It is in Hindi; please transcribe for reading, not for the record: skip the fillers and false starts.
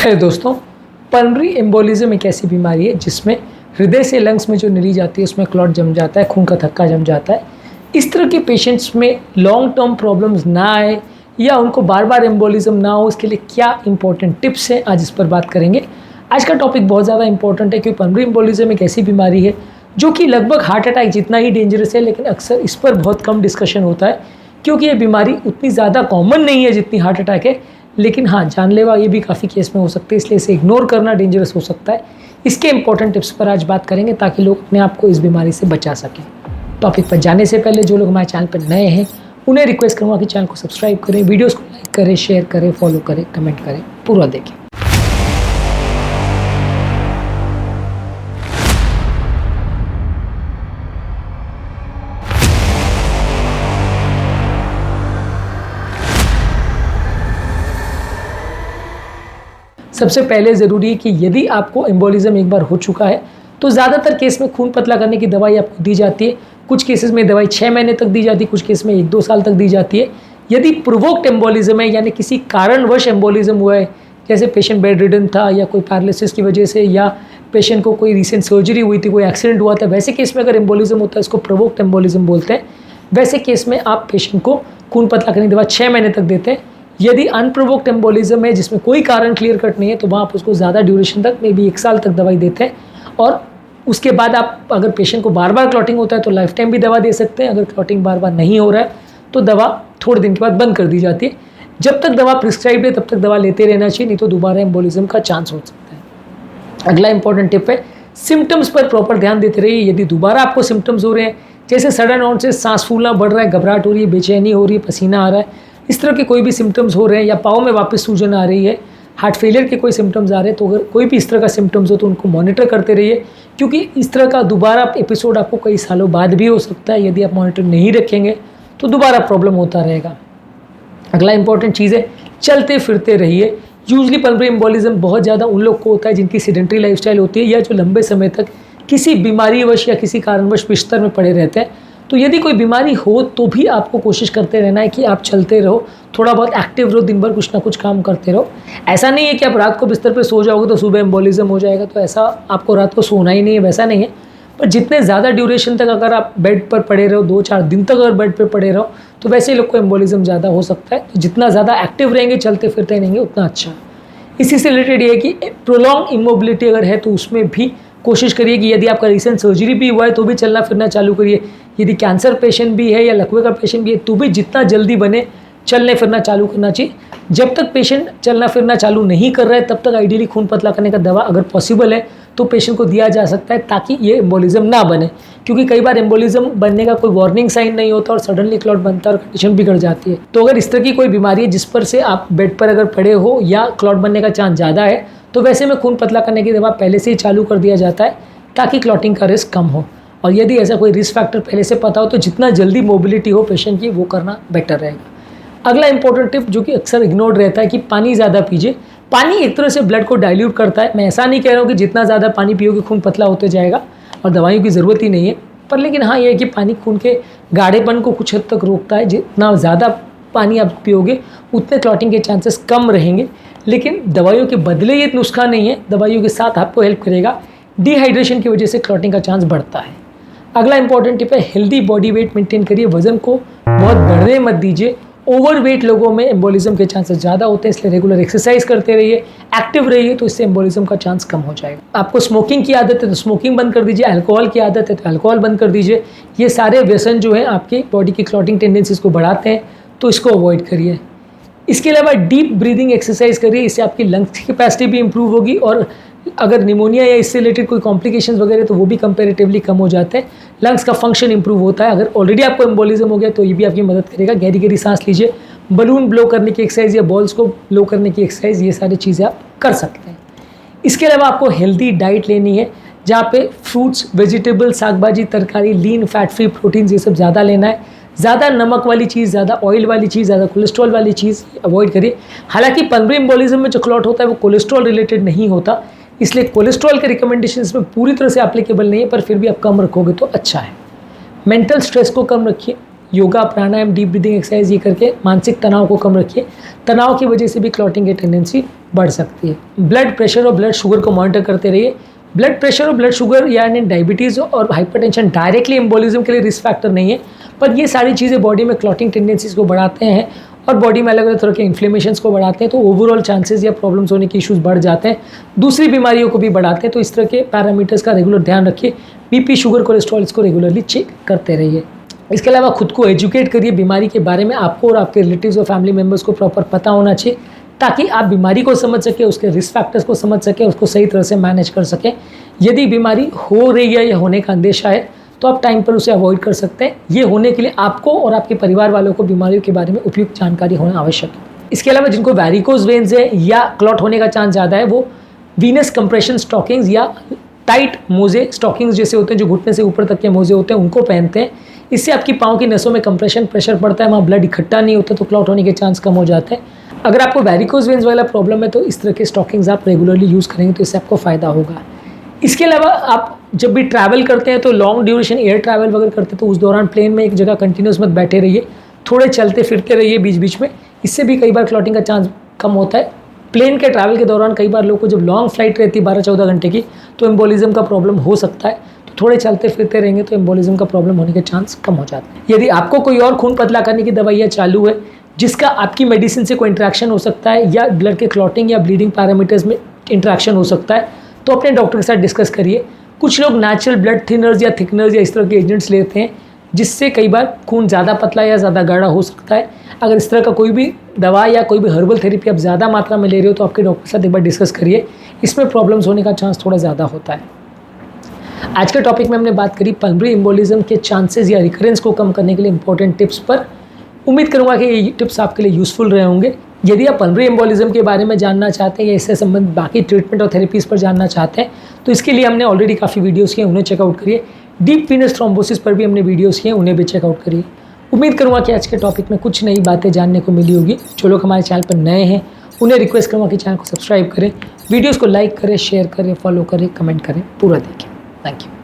नमस्कार दोस्तों। पल्मोनरी एम्बोलिज्म एक ऐसी बीमारी है जिसमें हृदय से लंग्स में जो नली जाती है उसमें क्लॉट जम जाता है, खून का थक्का जम जाता है। इस तरह के पेशेंट्स में लॉन्ग टर्म प्रॉब्लम्स ना आए या उनको बार बार एम्बोलिज्म ना हो, इसके लिए क्या इंपॉर्टेंट टिप्स हैं, आज इस पर बात करेंगे। आज का टॉपिक बहुत ज़्यादा इंपॉर्टेंट है क्योंकि पल्मोनरी एम्बोलिज्म एक ऐसी बीमारी है जो कि लगभग हार्ट अटैक जितना ही डेंजरस है, लेकिन अक्सर इस पर बहुत कम डिस्कशन होता है क्योंकि ये बीमारी उतनी ज़्यादा कॉमन नहीं है जितनी हार्ट अटैक है। लेकिन हाँ, जानलेवा ये भी काफ़ी केस में हो सकते हैं, इसलिए इसे इग्नोर करना डेंजरस हो सकता है। इसके इंपॉर्टेंट टिप्स पर आज बात करेंगे ताकि लोग अपने आप को इस बीमारी से बचा सकें। टॉपिक पर जाने से पहले जो लोग हमारे चैनल पर नए हैं उन्हें रिक्वेस्ट करूँगा कि चैनल को सब्सक्राइब करें, वीडियोज़ को लाइक करें, शेयर करें, फॉलो करें, कमेंट करें, पूरा देखें। सबसे पहले ज़रूरी है कि यदि आपको एम्बोलिज्म एक बार हो चुका है तो ज़्यादातर केस में खून पतला करने की दवाई आपको दी जाती है। कुछ केसेस में दवाई 6 महीने तक दी जाती है, कुछ केस में 1-2 साल तक दी जाती है। यदि प्रोवोक्ड एम्बोलिज्म है, यानी किसी कारणवश एम्बोलिज्म हुआ है, जैसे पेशेंट बेड रिडन था या कोई पैरालिसिस की वजह से, या पेशेंट को कोई रिसेंट सर्जरी हुई थी, कोई एक्सीडेंट हुआ था, वैसे केस में अगर एम्बोलिज्म होता है इसको प्रोवोक्ड एम्बोलिज्म बोलते हैं। वैसे केस में आप पेशेंट को खून पतला करने की दवा 6 महीने तक देते हैं। यदि अनप्रोवोक्ड एम्बोलिज्म है जिसमें कोई कारण क्लियर कट नहीं है तो वहाँ आप उसको ज़्यादा ड्यूरेशन तक, मे बी 1 साल तक दवाई देते हैं। और उसके बाद आप अगर पेशेंट को बार बार क्लॉटिंग होता है तो लाइफ टाइम भी दवा दे सकते हैं। अगर क्लॉटिंग बार बार नहीं हो रहा है तो दवा थोड़े दिन के बाद बंद कर दी जाती है। जब तक दवा प्रिस्क्राइब्ड है तब तक दवा लेते रहना चाहिए, नहीं तो दोबारा एम्बोलिज्म का चांस हो सकता है। अगला इंपॉर्टेंट टिप है, सिम्टम्स पर प्रॉपर ध्यान देते रहिए। यदि दोबारा आपको सिम्टम्स हो रहे हैं, जैसे सडन ऑन से सांस फूलना बढ़ रहा है, घबराहट हो रही है, बेचैनी हो रही है, पसीना आ रहा है, इस तरह के कोई भी सिम्टम्स हो रहे हैं, या पाँव में वापस सूजन आ रही है, हार्ट फेलियर के कोई सिम्टम्स आ रहे हैं, तो अगर कोई भी इस तरह का सिम्टम्स हो तो उनको मॉनिटर करते रहिए क्योंकि इस तरह का दोबारा एपिसोड आपको कई सालों बाद भी हो सकता है। यदि आप मॉनिटर नहीं रखेंगे तो दोबारा प्रॉब्लम होता रहेगा। अगला इंपॉर्टेंट चीज़ है, चलते फिरते रहिए। यूजली पल्मोनरी एम्बोलिज्म बहुत ज़्यादा उन लोग को होता है जिनकी सेडेंटरी लाइफस्टाइल होती है या जो लंबे समय तक किसी बीमारीवश या किसी कारणवश बिस्तर में पड़े रहते हैं। तो यदि कोई बीमारी हो तो भी आपको कोशिश करते रहना है कि आप चलते रहो, थोड़ा बहुत एक्टिव रहो, दिन भर कुछ ना कुछ काम करते रहो। ऐसा नहीं है कि आप रात को बिस्तर पे सो जाओगे तो सुबह एम्बोलिज्म हो जाएगा, तो ऐसा आपको रात को सोना ही नहीं है, वैसा नहीं है। पर जितने ज़्यादा ड्यूरेशन तक अगर आप बेड पर पड़े रहो, 2-4 दिन तक अगर बेड पर पड़े रहो, तो वैसे ही लोग को एम्बोलिज्म ज़्यादा हो सकता है। तो जितना ज़्यादा एक्टिव रहेंगे, चलते फिरते रहेंगे, उतना अच्छा। इसी से रिलेटेड ये है कि प्रोलॉन्ग इमोबिलिटी अगर है तो उसमें भी कोशिश करिए कि यदि आपका रिसेंट सर्जरी भी हुआ है तो भी चलना फिरना चालू करिए। यदि कैंसर पेशेंट भी है या लकवे का पेशेंट भी है तो भी जितना जल्दी बने चलने फिरना चालू करना चाहिए। जब तक पेशेंट चलना फिरना चालू नहीं कर रहा है तब तक आइडियली खून पतला करने का दवा अगर पॉसिबल है तो पेशेंट को दिया जा सकता है ताकि ये एम्बोलिज्म ना बने, क्योंकि कई बार एम्बोलिज्म बनने का कोई वार्निंग साइन नहीं होता और सडनली क्लॉट बनता है और कंडीशन बिगड़ जाती है। तो अगर इस तरह की कोई बीमारी है जिस पर से आप बेड पर अगर पड़े हो या क्लॉट बनने का चांस ज़्यादा है तो वैसे में खून पतला करने की दवा पहले से ही चालू कर दिया जाता है ताकि क्लॉटिंग का रिस्क कम हो। और यदि ऐसा कोई रिस्क फैक्टर पहले से पता हो तो जितना जल्दी मोबिलिटी हो पेशेंट की वो करना बेटर रहेगा। अगला इंपॉर्टेंट टिप जो कि अक्सर इग्नोर्ड रहता है कि पानी ज़्यादा पीजिए। पानी एक तरह से ब्लड को डाइल्यूट करता है। मैं ऐसा नहीं कह रहा हूँ कि जितना ज़्यादा पानी पियोगे खून पतला होते जाएगा और दवाइयों की ज़रूरत ही नहीं है, पर लेकिन हाँ ये है कि पानी खून के गाढ़ेपन को कुछ हद तक रोकता है। जितना ज़्यादा पानी आप पियोगे उतने क्लॉटिंग के चांसेस कम रहेंगे। लेकिन दवाइयों के बदले ये नुस्खा नहीं है, दवाइयों के साथ आपको हेल्प करेगा। डिहाइड्रेशन की वजह से क्लॉटिंग का चांस बढ़ता है। अगला इंपॉर्टेंट टिप है, हेल्दी बॉडी वेट मेंटेन करिए। वजन को बहुत बढ़ने मत दीजिए। ओवरवेट लोगों में एम्बोलिज्म के चांसेस ज़्यादा होते हैं, इसलिए रेगुलर एक्सरसाइज करते रहिए, एक्टिव रहिए, तो इससे एम्बोलिज्म का चांस कम हो जाएगा। आपको स्मोकिंग की आदत है तो स्मोकिंग बंद कर दीजिए, अल्कोहल की आदत है तो अल्कोहल बंद कर दीजिए। ये सारे व्यसन जो है आपकी बॉडी की क्लॉटिंग टेंडेंसीज को बढ़ाते हैं, तो इसको अवॉइड करिए। इसके अलावा डीप ब्रीदिंग एक्सरसाइज करिए, इससे आपकी लंग्स की कैपेसिटी भी इंप्रूव होगी और अगर निमोनिया या इससे रिलेटेड कोई कॉम्प्लिकेशंस वगैरह तो वो भी कंपैरेटिवली कम हो जाते हैं। लंग्स का फंक्शन इंप्रूव होता है। अगर ऑलरेडी आपको एम्बोलिज्म हो गया तो ये भी आपकी मदद करेगा। गहरी गहरी सांस लीजिए, बलून ब्लो करने की एक्सरसाइज या बॉल्स को ब्लो करने की एक्सरसाइज, ये सारी चीज़ें आप कर सकते हैं। इसके अलावा आपको हेल्दी डाइट लेनी है जहाँ पे फ्रूट्स, वेजिटेबल, साग भाजी, तरकारी, लीन फैट फ्री प्रोटीन्स ये सब ज़्यादा लेना है। ज़्यादा नमक वाली चीज़, ज़्यादा ऑयल वाली चीज़, ज़्यादा कोलेस्ट्रॉल वाली चीज़ अवॉइड करिए। हालांकि पल्मोनरी एम्बोलिज्म में जो क्लॉट होता है वो कोलेस्ट्रॉल रिलेटेड नहीं होता, इसलिए कोलेस्ट्रॉल के रिकमेंडेशन इसमें पूरी तरह से एप्लीकेबल नहीं है, पर फिर भी आप कम रखोगे तो अच्छा है। मेंटल स्ट्रेस को कम रखिए। योगा, प्राणायाम, डीप ब्रीदिंग एक्सरसाइज ये करके मानसिक तनाव को कम रखिए। तनाव की वजह से भी क्लॉटिंग की टेंडेंसी बढ़ सकती है। ब्लड प्रेशर और ब्लड शुगर को मॉनिटर करते रहिए। ब्लड प्रेशर और ब्लड शुगर यानी डायबिटीज़ और हाइपरटेंशन डायरेक्टली एम्बोलिज्म के लिए रिस्क फैक्टर नहीं है, पर ये सारी चीज़ें बॉडी में क्लॉटिंग टेंडेंसीज को बढ़ाते हैं और बॉडी में अलग अलग तरह के इन्फ्लेमेशंस को बढ़ाते हैं, तो ओवरऑल चांसेस या प्रॉब्लम्स होने के इश्यूज बढ़ जाते हैं, दूसरी बीमारियों को भी बढ़ाते हैं। तो इस तरह के पैरामीटर्स का रेगुलर ध्यान रखिए। बीपी, शुगर, कोलेस्ट्रॉल इसको रेगुलरली चेक करते रहिए। इसके अलावा खुद को एजुकेट करिए बीमारी के बारे में। आपको और आपके रिलेटिव्स और फैमिली मेम्बर्स को प्रॉपर पता होना चाहिए ताकि आप बीमारी को समझ सकें, उसके रिस्क फैक्टर्स को समझ सकें, उसको सही तरह से मैनेज कर सकें। यदि बीमारी हो रही है या होने का अंदेशा है तो आप टाइम पर उसे अवॉइड कर सकते हैं। ये होने के लिए आपको और आपके परिवार वालों को बीमारियों के बारे में उपयुक्त जानकारी होना आवश्यक है। इसके अलावा जिनको वैरिकोज वेन्स है या क्लॉट होने का चांस ज़्यादा है, वो वीनस कंप्रेशन स्टॉकिंग्स या टाइट मोजे, स्टॉकिंग्स जैसे होते हैं जो घुटने से ऊपर तक के मोजे होते हैं, उनको पहनते हैं। इससे आपकी पाँव की नसों में कंप्रेशन प्रेशर पड़ता है, वहाँ ब्लड इकट्ठा नहीं होता, तो क्लॉट होने के चांस कम हो जाते हैं। अगर आपको वैरिकोज वेन्स वाला प्रॉब्लम है तो इस तरह के स्टॉकिंग्स आप रेगुलरली यूज़ करेंगे तो इससे आपको फ़ायदा होगा। इसके अलावा आप जब भी ट्रैवल करते हैं तो लॉन्ग ड्यूरेशन एयर ट्रैवल वगैरह करते हैं तो उस दौरान प्लेन में एक जगह कंटिन्यूस मत बैठे रहिए, थोड़े चलते फिरते रहिए बीच बीच में। इससे भी कई बार क्लॉटिंग का चांस कम होता है। प्लेन के ट्रैवल के दौरान कई बार लोगों को जब लॉन्ग फ्लाइट रहती है 12-14 घंटे की, तो एम्बोलिज्म का प्रॉब्लम हो सकता है। तो थोड़े चलते फिरते रहेंगे तो एम्बोलिज्म का प्रॉब्लम होने के चांस कम हो जाते हैं। यदि आपको कोई और खून पतला करने की दवाइयाँ चालू है जिसका आपकी मेडिसिन से कोई इंटरेक्शन हो सकता है या ब्लड के क्लॉटिंग या ब्लीडिंग पैरामीटर्स में इंटरेक्शन हो सकता है, तो अपने डॉक्टर के साथ डिस्कस करिए। कुछ लोग नेचुरल ब्लड थिनर्स या थिकनर्स या इस तरह के एजेंट्स लेते हैं जिससे कई बार खून ज़्यादा पतला या ज़्यादा गाढ़ा हो सकता है। अगर इस तरह का कोई भी दवा या कोई भी हर्बल थेरेपी आप ज़्यादा मात्रा में ले रहे हो तो आपके डॉक्टर के साथ एक बार डिस्कस करिए, इसमें प्रॉब्लम्स होने का चांस थोड़ा ज़्यादा होता है। आज के टॉपिक में हमने बात करी पल्मोनरी एम्बोलिज्म के चांसेस या रिकरेंस को कम करने के लिए इंपॉर्टेंट टिप्स पर। उम्मीद करूँगा कि ये टिप्स आपके लिए यूज़फुल रहे होंगे। यदि आप पल्मोनरी एम्बोलिज्म के बारे में जानना चाहते हैं या इससे संबंधित बाकी ट्रीटमेंट और थेरेपीज़ पर जानना चाहते हैं तो इसके लिए हमने ऑलरेडी काफ़ी वीडियोस किए, उन्हें चेकआउट करिए। डीप वीनस थ्रोम्बोसिस पर भी हमने वीडियोस किए, उन्हें भी चेकआउट करिए। उम्मीद करूँगा कि आज के टॉपिक में कुछ नई बातें जानने को मिली होगी। जो लोग हमारे चैनल पर नए हैं उन्हें रिक्वेस्ट करूँगा कि चैनल को सब्सक्राइब करें, वीडियोज़ को लाइक करें, शेयर करें, फॉलो करें, कमेंट करें, पूरा देखें। Thank you.